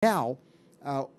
Now,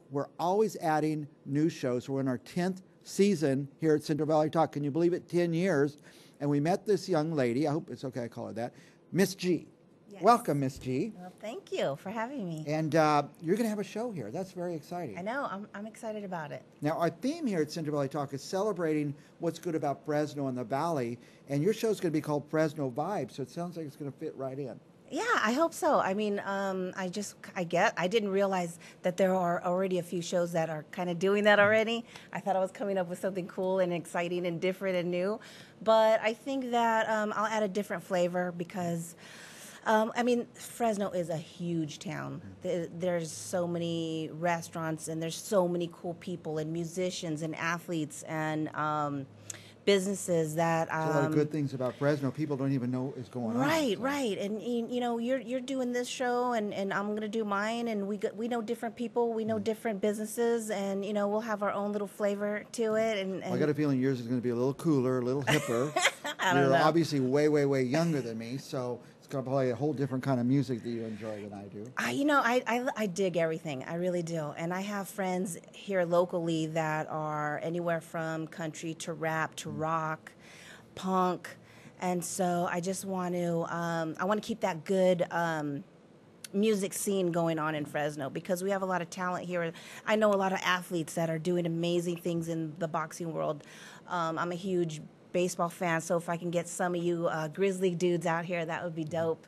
we're always adding new shows. We're in our 10th season here at Central Valley Talk. Can you believe it? 10 years. And we met this young lady. I hope it's okay I call her that. Miss G. Yes. Welcome, Miss G. Well, thank you for having me. And you're going to have a show here. That's very exciting. I know. I'm excited about it. Now, our theme here at Central Valley Talk is celebrating what's good about Fresno and the Valley. And your show's going to be called Fresno Vibes, so it sounds like it's going to fit right in. Yeah, I hope so. I mean, I didn't realize that there are already a few shows that are kind of doing that already. I thought I was coming up with something cool and exciting and different and new. But I think that I'll add a different flavor because, I mean, Fresno is a huge town. There's so many restaurants and there's so many cool people and musicians and athletes and businesses that There's a lot of good things about Fresno. People don't even know is going on. Right. And you know, you're doing this show, and I'm going to do mine, and we know different people, we know different businesses, and you know, we'll have our own little flavor to it. And I got a feeling yours is going to be a little cooler, a little hipper. I don't You're know. obviously way younger than me, so it's going to play a whole different kind of music that you enjoy than I do. I dig everything. I really do. And I have friends here locally that are anywhere from country to rap to rock, punk. And so I just want to, I want to keep that good music scene going on in Fresno because we have a lot of talent here. I know a lot of athletes that are doing amazing things in the boxing world. I'm a huge baseball fan, so if I can get some of you Grizzly dudes out here, that would be dope.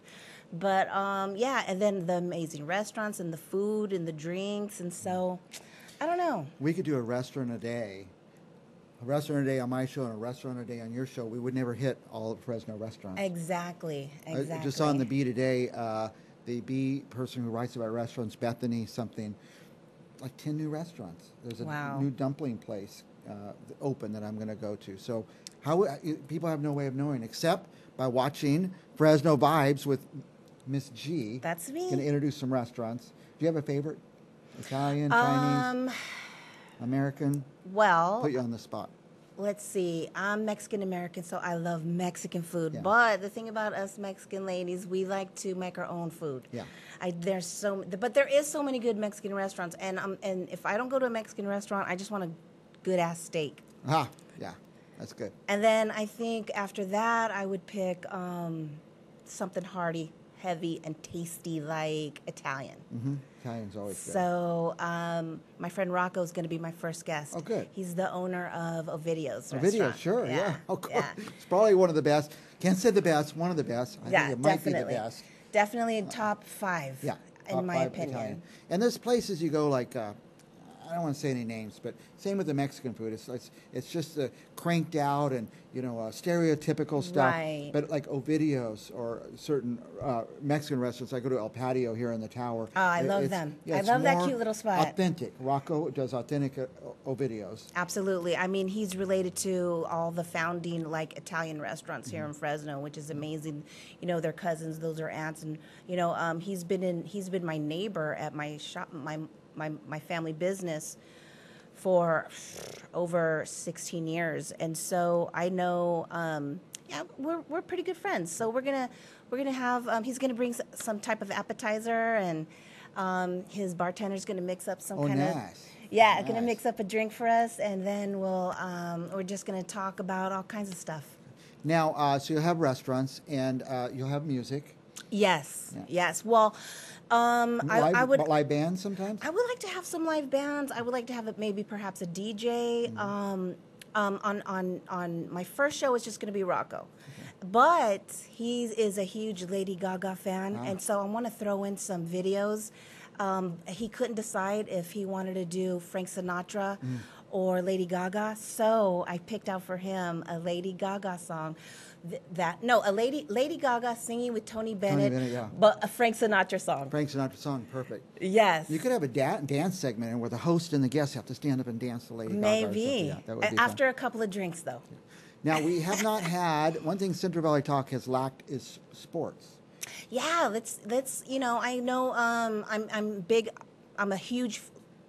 But yeah, and then the amazing restaurants and the food and the drinks, and so I don't know. We could do a restaurant a day. A restaurant a day on my show and a restaurant a day on your show. We would never hit all of Fresno restaurants. Exactly. Just on the B today, the B person who writes about restaurants, Bethany something, like 10 new restaurants. There's a new dumpling place open that I'm going to go to. So people have no way of knowing except by watching Fresno Vibes with Miss G. That's me. Going to introduce some restaurants. Do you have a favorite? Italian, Chinese, American? Well, Put you on the spot. Let's see. I'm Mexican-American, so I love Mexican food. Yeah. But the thing about us Mexican ladies, we like to make our own food. Yeah. But there is so many good Mexican restaurants, and if I don't go to a Mexican restaurant, I just want a good-ass steak. Ah, yeah. That's good. And then I think after that, I would pick something hearty, heavy, and tasty like Italian. Mm-hmm. Italian's always good. So my friend Rocco is going to be my first guest. Oh, good. He's the owner of Ovidio's Ovidio, restaurant. sure, yeah. Of course. Yeah. It's probably one of the best. Can't say the best, one of the best. I think it might definitely. be the best. Definitely in top 5, Yeah, in top my 5 opinion. Italian. And there's places you go like, I don't want to say any names, but same with the Mexican food. It's just cranked out and, stereotypical stuff. Right. But like Ovidio's or certain Mexican restaurants, I go to El Patio here in the tower. Oh, I love them. Yeah, I it's love that more cute little spot. Authentic. Rocco does authentic Ovidio's. Absolutely. I mean, he's related to all the founding Italian restaurants here in Fresno, which is amazing. You know, they're cousins; those are aunts, and he's been my neighbor at my shop, my family business for over 16 years, and so I know. We're pretty good friends. So we're gonna have. He's gonna bring some type of appetizer, and his bartender's gonna mix up some kind of. Nice. Yeah, Nice. gonna mix up a drink for us, and then we're just gonna talk about all kinds of stuff. Now, so you'll have restaurants and you'll have music. Yes, Yeah. Yes. Well, I would. Live bands sometimes. I would like to have some live bands. I would like to have maybe perhaps a DJ. On my first show, it's just going to be Rocco, but he is a huge Lady Gaga fan, and so I want to throw in some videos. He couldn't decide if he wanted to do Frank Sinatra or Lady Gaga, so I picked out for him a Lady Gaga song. Lady Gaga singing with Tony Bennett, yeah. but a Frank Sinatra song. Frank Sinatra song, perfect. Yes. You could have a dance segment in where the host and the guests have to stand up and dance to Lady Gaga. Maybe. Yeah, that would be After fun. a couple of drinks, though. Now, we have not had, one thing Central Valley Talk has lacked is sports. Yeah, let's I know I'm a huge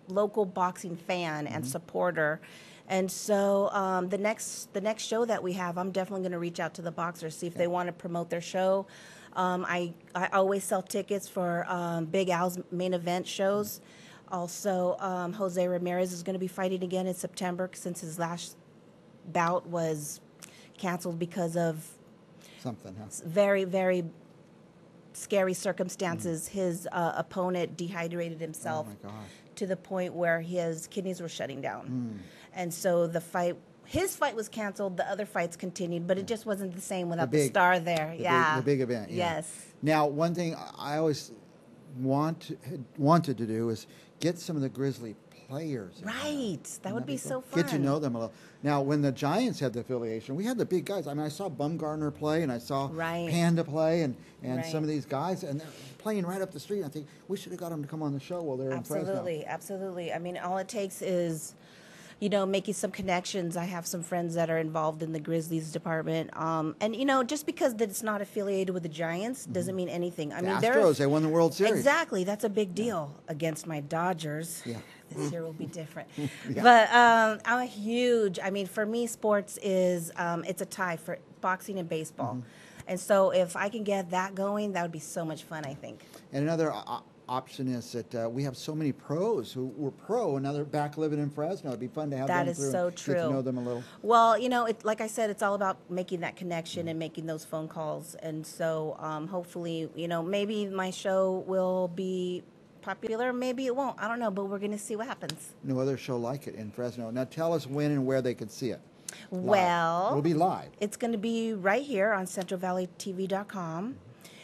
local boxing fan and supporter. And so the next show that we have, I'm definitely going to reach out to the boxers, see if they want to promote their show. I always sell tickets for Big Al's main event shows. Also, Jose Ramirez is going to be fighting again in September since his last bout was canceled because of something, huh? Very, very scary circumstances. His opponent dehydrated himself to the point where his kidneys were shutting down. And so his fight was canceled, the other fights continued, but it just wasn't the same without the star there. The big event, Yes. Now, one thing I always wanted to do is get some of the Grizzly players. Right. That would be so fun. Get to know them a little. Now, when the Giants had the affiliation, we had the big guys. I mean, I saw Bumgarner play, and I saw Panda play, and some of these guys, and they're playing right up the street. I think we should have got them to come on the show while they're in Fresno. Absolutely. I mean, all it takes is, making some connections. I have some friends that are involved in the Grizzlies department. And, just because that it's not affiliated with the Giants doesn't mean anything. I mean, Astros, they won the World Series. Exactly. That's a big deal against my Dodgers. Yeah. This year will be different. But I'm a huge, for me, sports is, it's a tie for boxing and baseball. And so if I can get that going, that would be so much fun, I think. And another option is that we have so many pros who were pro and now they're back living in Fresno. It'd be fun to have them through and get to know them a little. Well, like I said, it's all about making that connection and making those phone calls. And so hopefully, maybe my show will be popular, maybe it won't. I don't know, but we're going to see what happens. No other show like it in Fresno. Now tell us when and where they can see it. Live. Well, it'll be live. It's going to be right here on CentralValleyTV.com.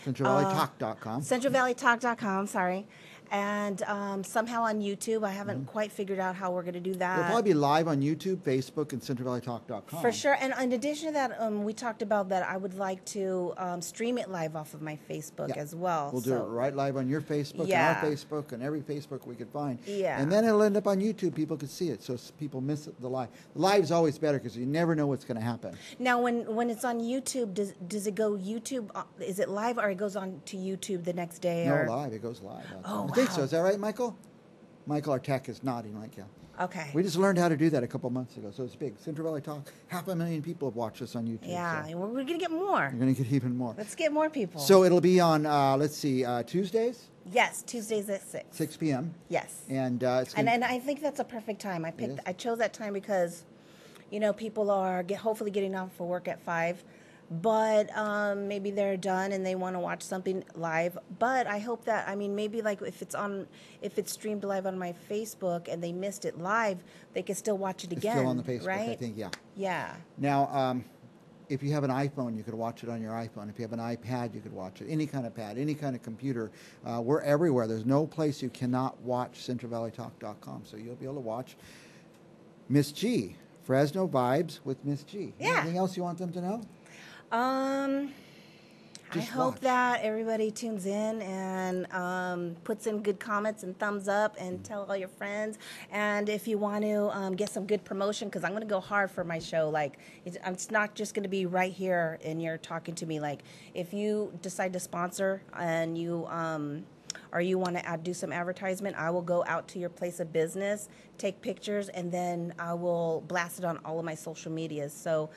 CentralValleyTalk.com. CentralValleyTalk.com, sorry. And somehow on YouTube. I haven't quite figured out how we're going to do that. It'll probably be live on YouTube, Facebook, and CentralValleyTalk.com. For sure. And in addition to that, we talked about that I would like to stream it live off of my Facebook as well. We'll do it right live on your Facebook and our Facebook and every Facebook we could find. Yeah. And then it'll end up on YouTube. People could see it, so people miss the live. The live's always better because you never know what's going to happen. Now, when it's on YouTube, does it go YouTube? Is it live or it goes on to YouTube the next day? No, live. It goes live. Oh, wow. I think so. Is that right, Michael? Michael, our tech, is nodding like, yeah. Okay. We just learned how to do that a couple months ago, so it's big. Central Valley Talk, 500,000 people have watched us on YouTube. Yeah, so we're going to get more. We're going to get even more. Let's get more people. So it'll be on, Tuesdays? Yes, Tuesdays at 6. 6 p.m. Yes. And it's and I think that's a perfect time. I chose that time because, people are hopefully getting off for work at 5. But maybe they're done and they want to watch something live. But I hope that, maybe like if it's streamed live on my Facebook and they missed it live, they can still watch it again. It's still on the Facebook, right? I think, yeah. Yeah. Now, if you have an iPhone, you could watch it on your iPhone. If you have an iPad, you could watch it. Any kind of pad, any kind of computer. We're everywhere. There's no place you cannot watch CentralValleyTalk.com. So you'll be able to watch Miss G, Fresno Vibes with Miss G. Yeah. Anything else you want them to know? I hope that everybody tunes in and puts in good comments and thumbs up and tell all your friends. And if you want to get some good promotion, because I'm going to go hard for my show. Like, it's not just going to be right here and you're talking to me. Like, if you decide to sponsor and you or you want to do some advertisement, I will go out to your place of business, take pictures, and then I will blast it on all of my social medias. So,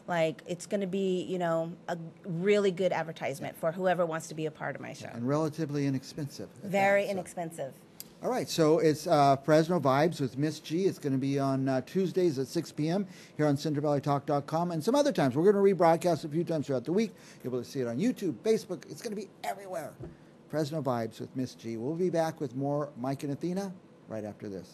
like, it's going to be, a really good advertisement for whoever wants to be a part of my show. And relatively inexpensive. Very inexpensive. All right, so it's Fresno Vibes with Miss G. It's going to be on Tuesdays at 6 p.m. here on CentralValleyTalk.com and some other times. We're going to rebroadcast a few times throughout the week. You'll be able to see it on YouTube, Facebook. It's going to be everywhere. Fresno Vibes with Miss G. We'll be back with more Mike and Athena right after this.